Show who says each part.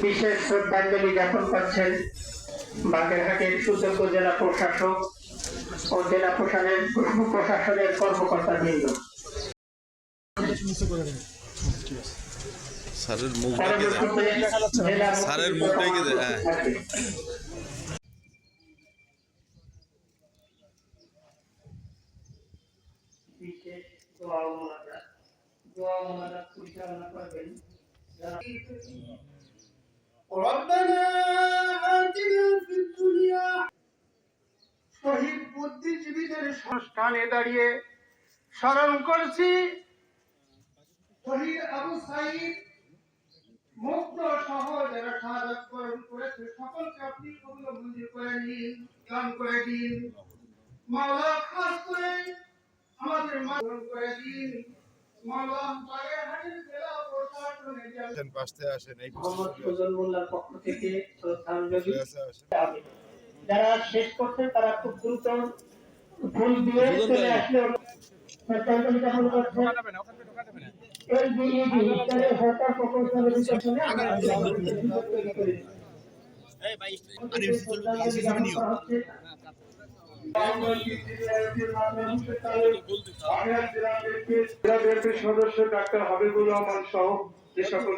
Speaker 1: বিশেষ শ্রদ্ধাঞ্জলি জ্ঞাপন করছেন বাগেরহাটের সুযোগ্য জেলা প্রশাসক ও জেলা প্রশাসনের কর্মকর্তাবৃন্দ।
Speaker 2: স্যারের মুখটাই হ্যাঁ
Speaker 1: বিশেষ দোয়া ও মোনাজাত পরিচালনা করবেন
Speaker 3: ربنا آتنا في الدنيا শহীদ বুদ্ধিজীবীদের সংস্থানে দাঁড়িয়ে স্মরণ করছি শহীদ আবু সাঈদ মুক্ত সহ যারা শাহাদাত বরণ করেছে সকলকে আপনি কবুল মঞ্জুর করে নিন, দান করে দিন। মাওলা খাস করে আমাদের মাধ্যম করে দিন। মাওলা বাগেরহাটের জেলা প্রশাসনের
Speaker 4: পাশে আসেন এই
Speaker 1: মোহাম্মদ সুজন মোল্লার পক্ষ থেকে শ্রদ্ধাঞ্জলি যারা শেষ করছেন তারা খুব দ্রুত ফুল দিয়ে চলে আসলে শ্রদ্ধাঞ্জলি জ্ঞাপন করছেন LBED ইত্যাদি সরকার প্রকল্পের বিশেষণে আমরা তৈরি করি।
Speaker 3: সদস্য ডাক্তার হাবিবুর রহমান সহ যে সকল